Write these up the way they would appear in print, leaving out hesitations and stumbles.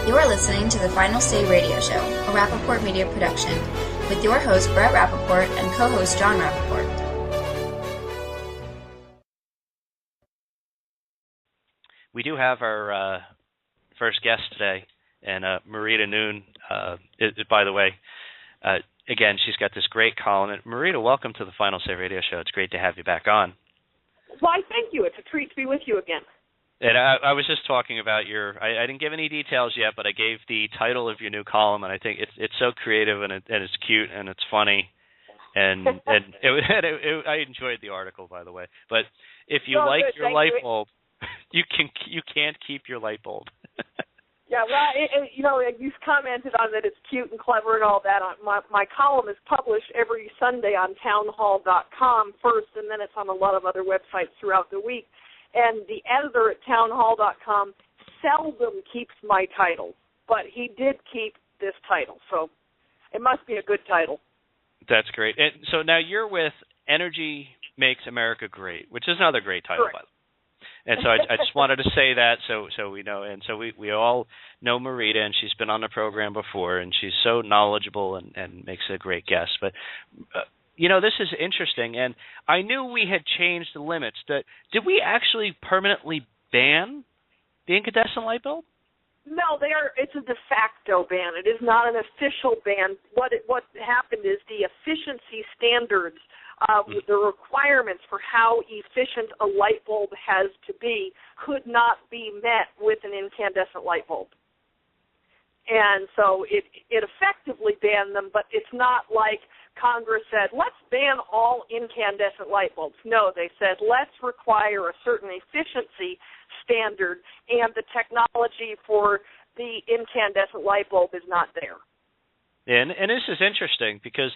You are listening to the Final Say Radio Show, a Rappaport Media production, with your host Brett Rappaport and co-host John Rappaport. We do have our first guest today, and Marita Noon, by the way. Again, she's got this great column. And Marita, welcome to the Final Say Radio Show. It's great to have you back on. Why, thank you. It's a treat to be with you again. And I was just talking about I didn't give any details yet, but I gave the title of your new column, and I think it's so creative and it's cute and it's funny, and I enjoyed the article, by the way. But if you your light bulb, you can't keep your light bulb. Yeah, well, you've commented on that it's cute and clever and all that. My column is published every Sunday on townhall.com first, and then it's on a lot of other websites throughout the week. And the editor at townhall.com seldom keeps my title, but he did keep this title, so it must be a good title. That's great. And so now you're with Energy Makes America Great, which is another great title, by the way. And so I just wanted to say that so we know. And so we all know Marita, and she's been on the program before, and she's so knowledgeable and makes a great guest. But, this is interesting, and I knew we had changed the limits. Did we actually permanently ban the incandescent light bulb? No, it's a de facto ban. It is not an official ban. What happened is the efficiency standards, the requirements for how efficient a light bulb has to be could not be met with an incandescent light bulb. And so it effectively banned them, but it's not like Congress said, let's ban all incandescent light bulbs. No, they said, let's require a certain efficiency standard, and the technology for the incandescent light bulb is not there. And this is interesting because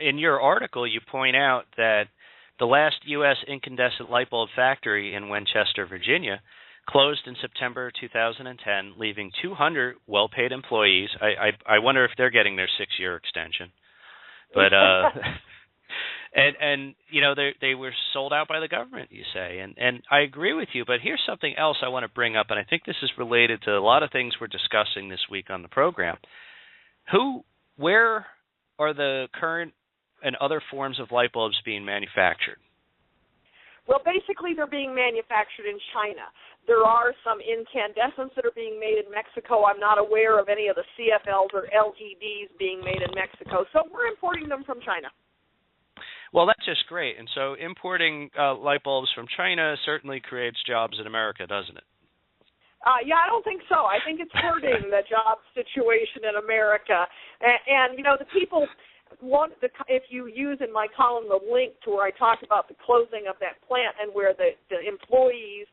in your article, you point out that the last U.S. incandescent light bulb factory in Winchester, Virginia, closed in September 2010, leaving 200 well-paid employees. I wonder if they're getting their 6-year extension. But they were sold out by the government, you say, and I agree with you. But here's something else I want to bring up, and I think this is related to a lot of things we're discussing this week on the program. Where are the current and other forms of light bulbs being manufactured? Well, basically they're being manufactured in China. There are some incandescents that are being made in Mexico. I'm not aware of any of the CFLs or LEDs being made in Mexico, so we're importing them from China. Well, that's just great. And so importing light bulbs from China certainly creates jobs in America, doesn't it? Yeah, I don't think so. I think it's hurting the job situation in America. And the people if you use in my column the link to where I talk about the closing of that plant and where the employees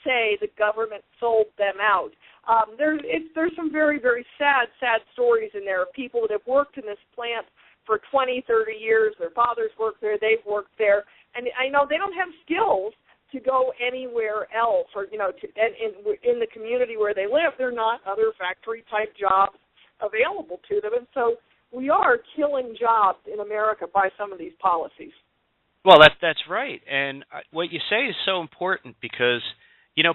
say the government sold them out, there's some very, very sad stories in there of people that have worked in this plant for 20, 30 years. Their fathers worked there, they've worked there, and I know they don't have skills to go anywhere else, or in the community where they live, there are not other factory-type jobs available to them, and so we are killing jobs in America by some of these policies. Well, that's right, and what you say is so important because,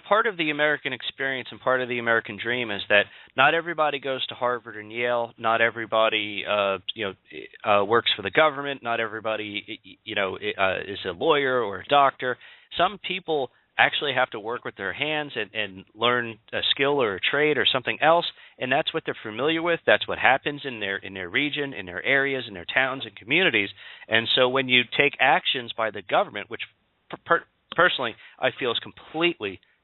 part of the American experience and part of the American dream is that not everybody goes to Harvard and Yale, not everybody, works for the government, not everybody, is a lawyer or a doctor. Some people actually have to work with their hands and learn a skill or a trade or something else, and that's what they're familiar with. That's what happens in their region, in their areas, in their towns and communities. And so when you take actions by the government, which personally I feel is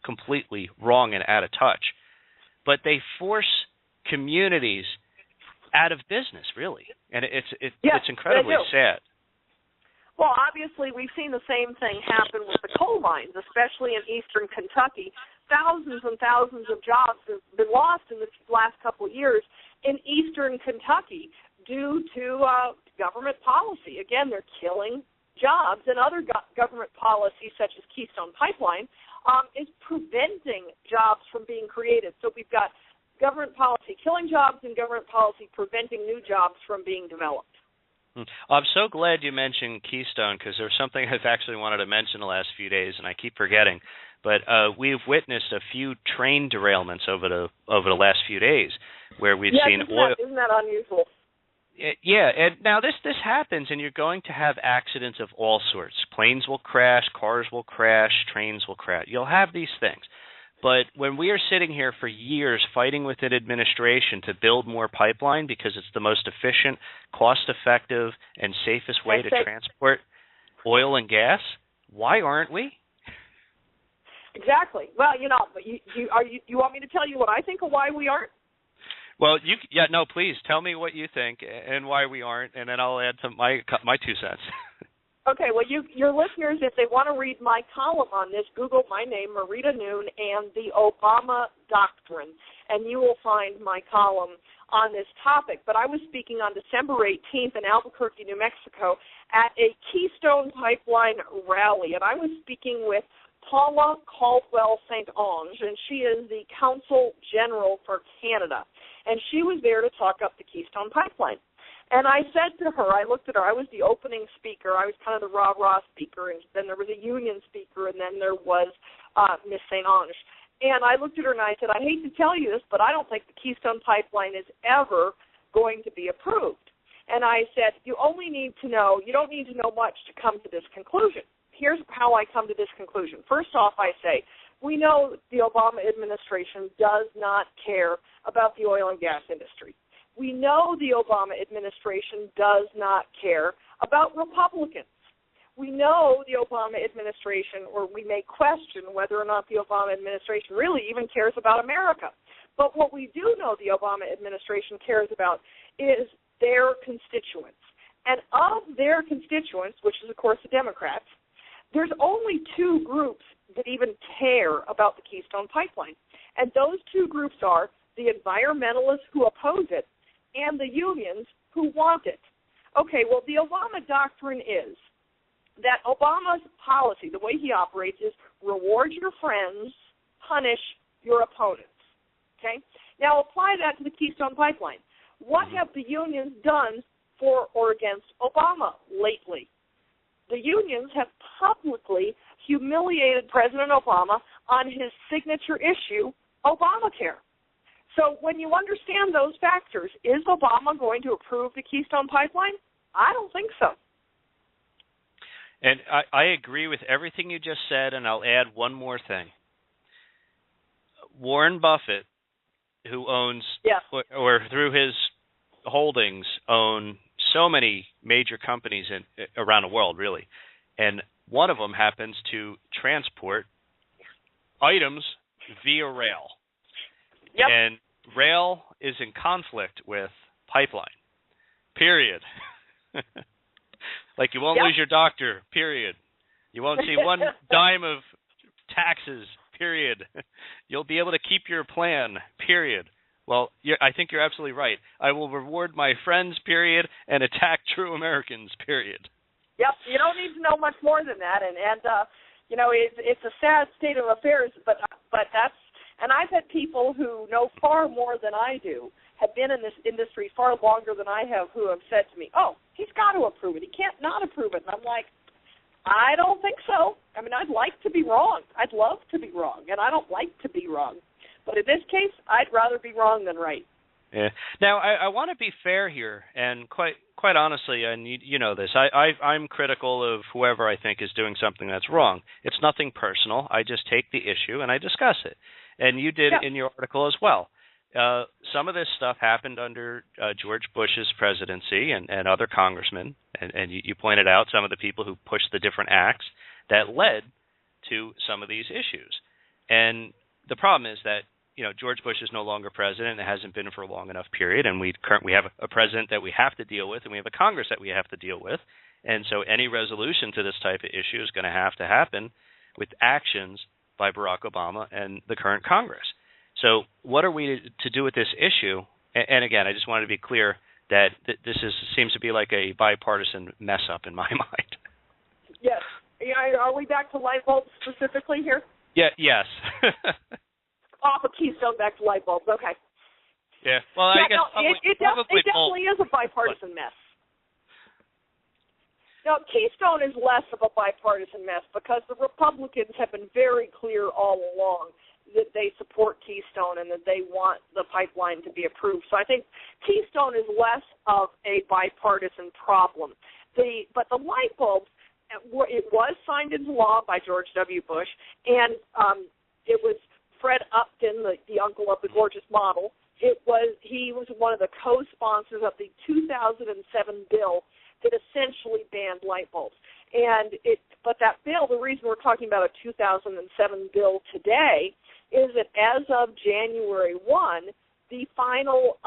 completely wrong and out of touch, but they force communities out of business, really, and it's incredibly sad. Well, obviously, we've seen the same thing happen with the coal mines, especially in eastern Kentucky. Thousands and thousands of jobs have been lost in the last couple of years in eastern Kentucky due to government policy. Again, they're killing jobs, and other government policies, such as Keystone Pipeline, is preventing jobs from being created. So we've got government policy killing jobs and government policy preventing new jobs from being developed. I'm so glad you mentioned Keystone because there's something I've actually wanted to mention the last few days, and I keep forgetting. but we've witnessed a few train derailments over the last few days where we've seen oil. Isn't that unusual? Yeah, and now this happens, and you're going to have accidents of all sorts. Planes will crash, cars will crash, trains will crash. You'll have these things. But when we are sitting here for years fighting with an administration to build more pipeline because it's the most efficient, cost-effective, and safest way to transport oil and gas, why aren't we? Exactly. Well, you want me to tell you what I think of why we aren't? Well, please tell me what you think and why we aren't, and then I'll add to my 2 cents. Okay, well, your listeners, if they want to read my column on this, Google my name, Marita Noon, and the Obama Doctrine, and you will find my column on this topic. But I was speaking on December 18th in Albuquerque, New Mexico, at a Keystone Pipeline rally, and I was speaking with Paula Caldwell St. Onge, and she is the Consul General for Canada, and she was there to talk up the Keystone Pipeline. And I said to her, I looked at her, I was the opening speaker, I was kind of the rah-rah speaker, and then there was a union speaker, and then there was Miss St. Onge. And I looked at her and I said, I hate to tell you this, but I don't think the Keystone Pipeline is ever going to be approved. And I said, you don't need to know much to come to this conclusion. Here's how I come to this conclusion. First off, I say, we know the Obama administration does not care about the oil and gas industry. We know the Obama administration does not care about Republicans. We know the Obama administration, or we may question whether or not the Obama administration really even cares about America. But what we do know the Obama administration cares about is their constituents. And of their constituents, which is, of course, the Democrats, there's only 2 groups that even care about the Keystone Pipeline. And those 2 groups are the environmentalists who oppose it and the unions who want it. Okay, well, the Obama doctrine is that Obama's policy, the way he operates, is reward your friends, punish your opponents. Okay? Now apply that to the Keystone Pipeline. What have the unions done for or against Obama lately? The unions have publicly humiliated President Obama on his signature issue, Obamacare. So when you understand those factors, is Obama going to approve the Keystone Pipeline? I don't think so. And I agree with everything you just said, and I'll add one more thing. Warren Buffett, who owns, or through his holdings, own so many major companies around the world, really. And one of them happens to transport items via rail. Yep. And rail is in conflict with pipeline, period. Like you won't lose your doctor, period. You won't see one dime of taxes, period. You'll be able to keep your plan, period. Well, I think you're absolutely right. I will reward my friends, period, and attack true Americans, period. Yep, you don't need to know much more than that, and it's a sad state of affairs, but that's. And I've had people who know far more than I do, have been in this industry far longer than I have, who have said to me, oh, he's got to approve it. He can't not approve it. And I'm like, I don't think so. I mean, I'd like to be wrong. I'd love to be wrong, and I don't like to be wrong. But in this case, I'd rather be wrong than right. Yeah. Now, I want to be fair here, and quite honestly, and you know this, I'm critical of whoever I think is doing something that's wrong. It's nothing personal. I just take the issue and I discuss it. And you did in your article as well. Some of this stuff happened under George Bush's presidency and other congressmen, and you pointed out some of the people who pushed the different acts that led to some of these issues. And the problem is that George Bush is no longer president. It hasn't been for a long enough period, and we have a president that we have to deal with, and we have a Congress that we have to deal with. And so any resolution to this type of issue is going to happen with actions by Barack Obama and the current Congress. So what are we to do with this issue? And again, I just wanted to be clear that this seems to be like a bipartisan mess up in my mind. Yes. Are we back to light bulbs specifically here? Yeah. Yes. Off of Keystone back to light bulbs. Okay. Yeah. Well, I guess it definitely is a bipartisan mess. Now, Keystone is less of a bipartisan mess because the Republicans have been very clear all along that they support Keystone and that they want the pipeline to be approved. So I think Keystone is less of a bipartisan problem. But the light bulbs, it was signed into law by George W. Bush, and it was Fred Upton, the uncle of the gorgeous model. He was one of the co-sponsors of the 2007 bill that essentially banned light bulbs. But that bill, the reason we're talking about a 2007 bill today, is that as of January 1, the final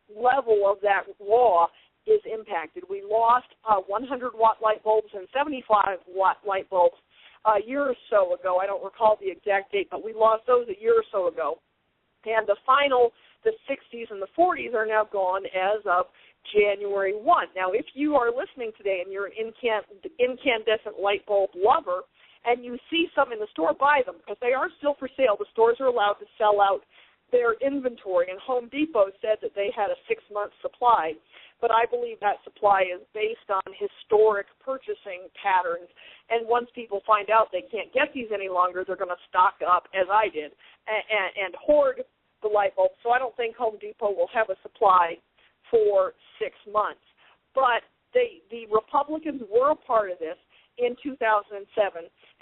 level of that law is impacted. We lost 100-watt light bulbs and 75-watt light bulbs a year or so ago. I don't recall the exact date, but we lost those a year or so ago. And the 60s and the 40s are now gone as of January 1. Now, if you are listening today and you're an incandescent light bulb lover and you see some in the store, buy them because they are still for sale. The stores are allowed to sell out their inventory, and Home Depot said that they had a 6-month supply, but I believe that supply is based on historic purchasing patterns, and once people find out they can't get these any longer, they're going to stock up, as I did, and hoard the light bulbs. So I don't think Home Depot will have a supply for 6 months. But the Republicans were a part of this in 2007,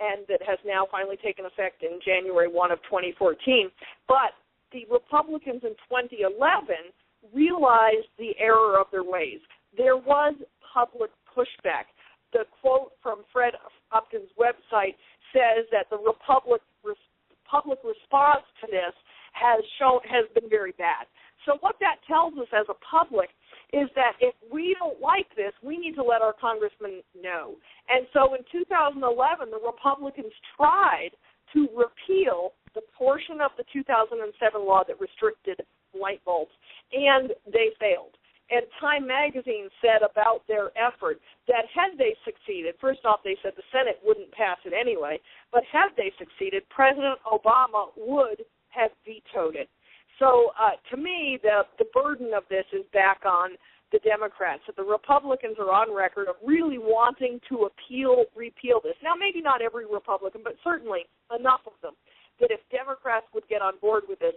and that has now finally taken effect in January 1 of 2014. But the Republicans in 2011 realized the error of their ways. There was public pushback. The quote from Fred Upton's website says that the public response to this has been very bad. So what that tells us as a public is that if we don't like this, we need to let our congressmen know. And so in 2011, the Republicans tried to repeal the portion of the 2007 law that restricted light bulbs, and they failed. And Time Magazine said about their effort that had they succeeded, first off, they said the Senate wouldn't pass it anyway, but had they succeeded, President Obama would have vetoed it. So to me, the burden of this is back on the Democrats. That the Republicans are on record of really wanting to repeal this. Now, maybe not every Republican, but certainly enough of them, that if Democrats would get on board with this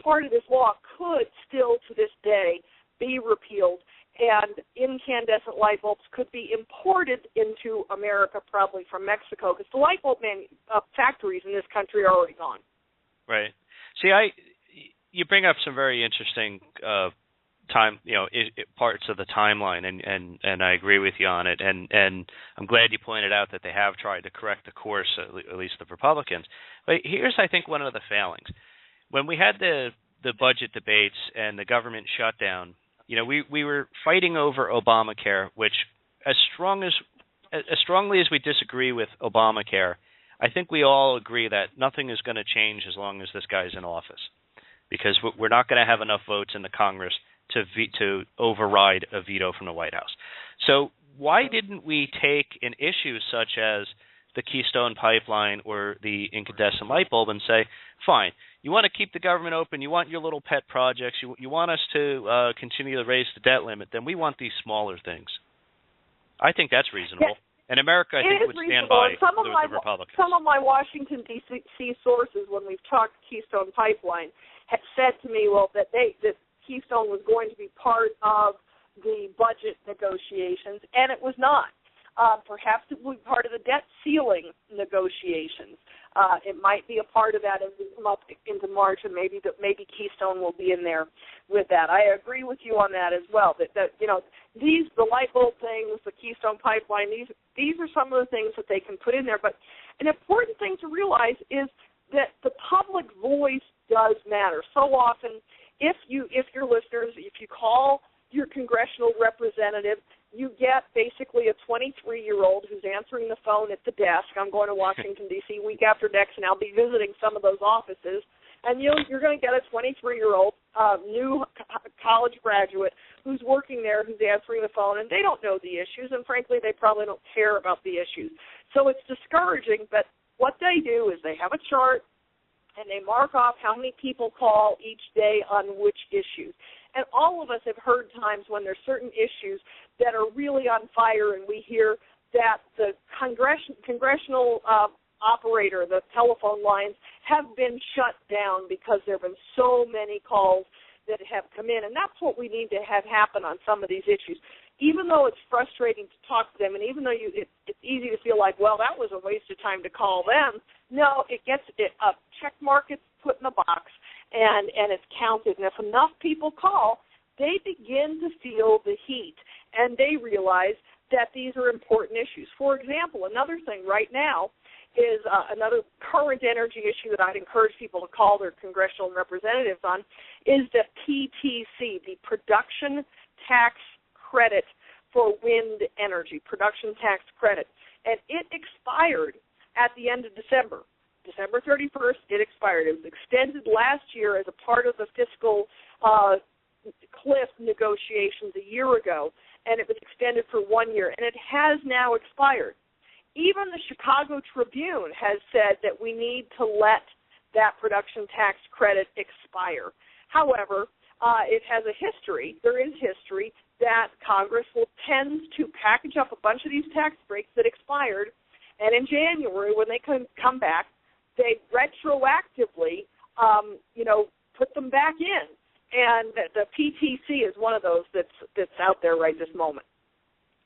part of this law could still to this day be repealed, and incandescent light bulbs could be imported into America, probably from Mexico, because the light bulb factories in this country are already gone. Right. See, you bring up some very interesting parts of the timeline, and I agree with you on it. And I'm glad you pointed out that they have tried to correct the course, at least the Republicans. But here's, I think, one of the failings. When we had the budget debates and the government shutdown, we were fighting over Obamacare, which as strongly as we disagree with Obamacare, I think we all agree that nothing is going to change as long as this guy's in office, because we're not going to have enough votes in the Congress to override a veto from the White House. So why didn't we take an issue such as the Keystone Pipeline or the incandescent light bulb and say, fine, you want to keep the government open, you want your little pet projects, you want us to continue to raise the debt limit, then we want these smaller things. I think that's reasonable. Yeah. And America, I think, would stand by the Republicans. Some of my Washington, D.C. sources, when we've talked Keystone Pipeline, have said to me, that Keystone was going to be part of the budget negotiations, and it was not. Perhaps it will be part of the debt ceiling negotiations. It might be a part of that as we come up into March, and maybe Keystone will be in there with that. I agree with you on that as well. That the light bulb things, the Keystone Pipeline, these are some of the things that they can put in there. But an important thing to realize is that the public voice does matter. So often, if your listeners, if you call your congressional representative, you get basically a 23-year-old who's answering the phone at the desk. I'm going to Washington, D.C. week after next, and I'll be visiting some of those offices. And you're going to get a 23-year-old new college graduate who's working there, who's answering the phone, and they don't know the issues, and frankly, they probably don't care about the issues. So it's discouraging, but what they do is they have a chart, and they mark off how many people call each day on which issues. And all of us have heard times when there's certain issues that are really on fire, and we hear that the congressional operator, the telephone lines, have been shut down because there have been so many calls that have come in. And that's what we need to have happen on some of these issues. Even though it's frustrating to talk to them, and even though it's easy to feel like, well, that was a waste of time to call them, no, it gets a check mark is put in the box, and it's counted. And if enough people call, they begin to feel the heat, and they realize that these are important issues. For example, another thing right now is another current energy issue that I'd encourage people to call their congressional representatives on is the PTC, the Production Tax Credit for Wind Energy, Production Tax Credit. And it expired at the end of December. December 31st, it expired. It was extended last year as a part of the fiscal cliff negotiations a year ago, and it was extended for 1 year, and it has now expired. Even the Chicago Tribune has said that we need to let that production tax credit expire. However, it has a history, there is history, that Congress will tend to package up a bunch of these tax breaks that expired, and in January, when they come back, they retroactively, put them back in. And the PTC is one of those that's out there right this moment.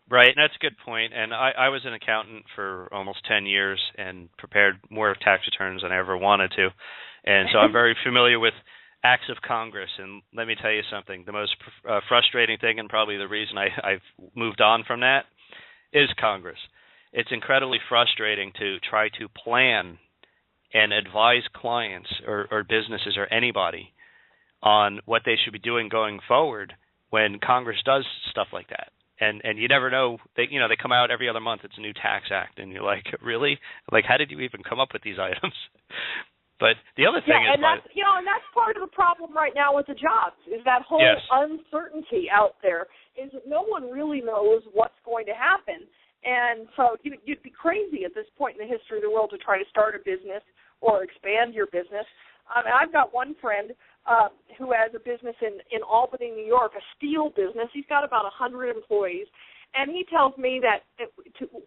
Right, and that's a good point. And I was an accountant for almost 10 years and prepared more tax returns than I ever wanted to. And so I'm very familiar with acts of Congress. And let me tell you something. The most frustrating thing, and probably the reason I've moved on from that, is Congress. It's incredibly frustrating to try to plan and advise clients or businesses or anybody on what they should be doing going forward when Congress does stuff like that. And you never know. They come out every other month. It's a new tax act, and you're like, really? Like, how did you even come up with these items? But the other thing is, and that's part of the problem right now with the jobs is that whole uncertainty out there. Is that no one really knows what's going to happen, and so you'd be crazy at this point in the history of the world to try to start a business or expand your business. I've got one friend who has a business in Albany, New York, a steel business. He's got about 100 employees, and he tells me that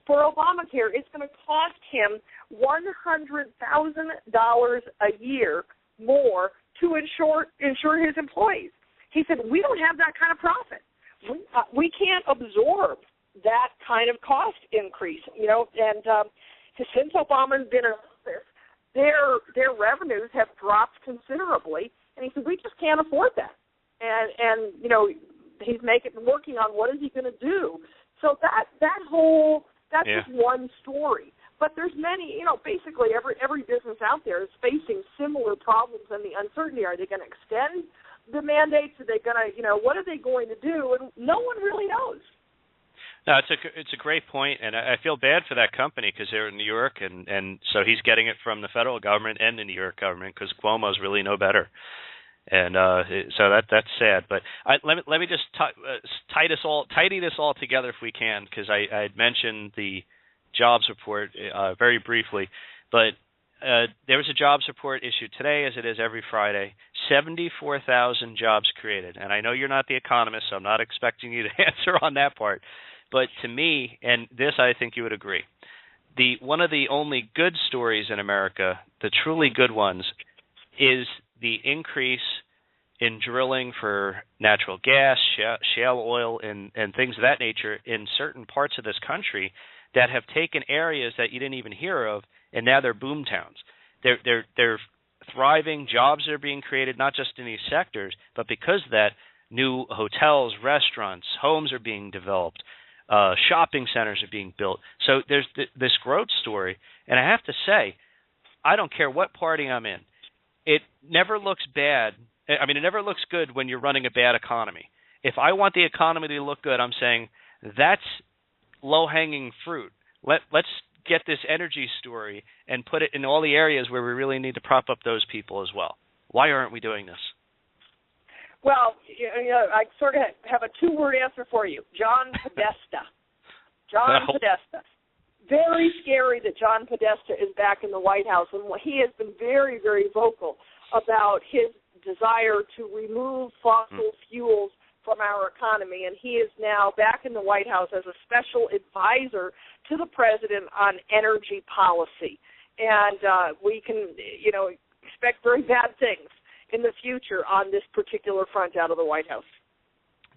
for Obamacare, it's going to cost him $100,000 a year more to insure his employees. He said, we don't have that kind of profit. We can't absorb that kind of cost increase, and since Obama's been in office, their revenues have dropped considerably, and he said, we just can't afford that. And he's working on what is he going to do. So that's just one story. But there's many, basically every business out there is facing similar problems and the uncertainty. Are they going to extend the mandates? Are they going to, what are they going to do? And no one really knows. No, it's a great point, and I feel bad for that company because they're in New York, and so he's getting it from the federal government and the New York government because Cuomo's really no better, and so that's sad. But let me just tidy this all together if we can, because I had mentioned the jobs report very briefly, but there was a jobs report issued today, as it is every Friday. 74,000 jobs created, and I know you're not the economist, so I'm not expecting you to answer on that part. But to me, and this I think you would agree, one of the only good stories in America, the truly good ones, is the increase in drilling for natural gas, shale oil, and things of that nature in certain parts of this country that have taken areas that you didn't even hear of, and now they're boom towns. They're thriving. Jobs are being created not just in these sectors, but because of that, new hotels, restaurants, homes are being developed. Shopping centers are being built. So there's this growth story, and I have to say, I don't care what party I'm in. It never looks bad. I mean, it never looks good when you're running a bad economy. If I want the economy to look good, I'm saying that's low-hanging fruit. Let's get this energy story and put it in all the areas where we really need to prop up those people as well. Why aren't we doing this? Well, I sort of have a two-word answer for you. John Podesta. John Podesta. Very scary that John Podesta is back in the White House, and he has been very, very vocal about his desire to remove fossil fuels from our economy, and he is now back in the White House as a special advisor to the president on energy policy. And we can, expect very bad things in the future on this particular front out of the White House.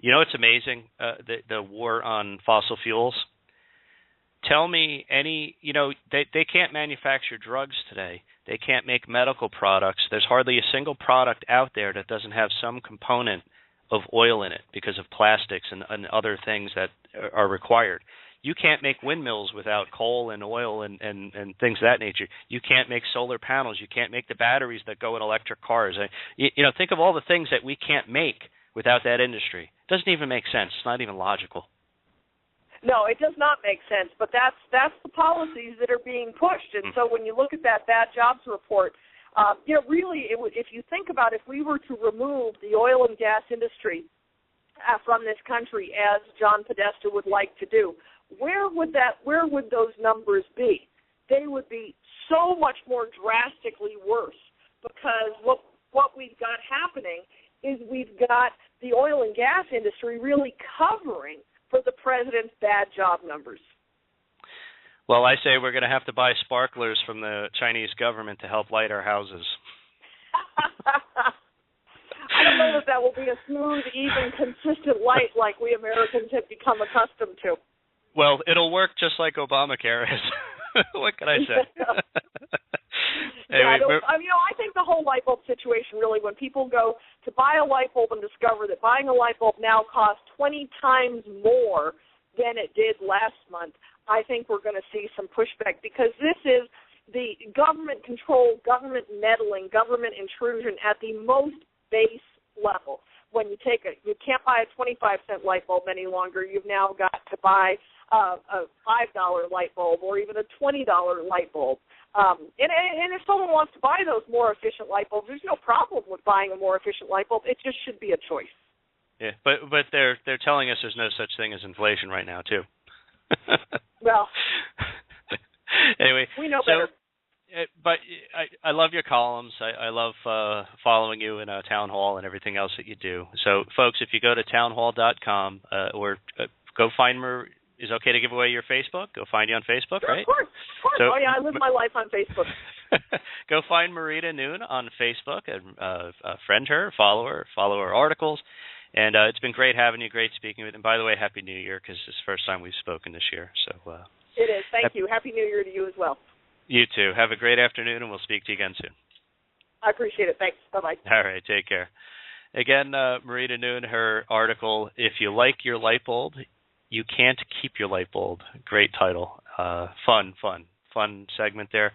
It's amazing, the war on fossil fuels. Tell me they can't manufacture drugs today. They can't make medical products. There's hardly a single product out there that doesn't have some component of oil in it because of plastics and other things that are required. You can't make windmills without coal and oil and things of that nature. You can't make solar panels. You can't make the batteries that go in electric cars. Think of all the things that we can't make without that industry. It doesn't even make sense. It's not even logical. No, it does not make sense, but that's the policies that are being pushed. And so when you look at that bad jobs report, really, if you think about if we were to remove the oil and gas industry from this country, as John Podesta would like to do, where would those numbers be? They would be so much more drastically worse, because what we've got happening is we've got the oil and gas industry really covering for the president's bad job numbers. Well, I say we're going to have to buy sparklers from the Chinese government to help light our houses. I don't know if that will be a smooth, even, consistent light like we Americans have become accustomed to. Well, it'll work just like Obamacare is. What can I say? Anyway, I think the whole light bulb situation, really, when people go to buy a light bulb and discover that buying a light bulb now costs 20 times more than it did last month, I think we're going to see some pushback, because this is the government control, government meddling, government intrusion at the most base level. When you can't buy a 25-cent light bulb any longer. You've now got to buy a $5 light bulb or even a $20 light bulb. And if someone wants to buy those more efficient light bulbs, there's no problem with buying a more efficient light bulb. It just should be a choice. Yeah, but they're telling us there's no such thing as inflation right now, too. Well, anyway, we know better. But I love your columns. I love following you in a town hall and everything else that you do. So, folks, if you go to townhall.com or go find is it okay to give away your Facebook? Go find you on Facebook, sure, right? Of course. So, I live my life on Facebook. Go find Marita Noon on Facebook and friend her, follow her articles. And it's been great having you, great speaking with you. And by the way, Happy New Year, because it's the first time we've spoken this year. So it is. Thank you. Happy New Year to you as well. You too. Have a great afternoon, and we'll speak to you again soon. I appreciate it. Thanks. Bye-bye. All right. Take care. Again, Marita Noon, her article, If You Like Your Light Bulb, You Can't Keep Your Light Bulb. Great title. Fun segment there.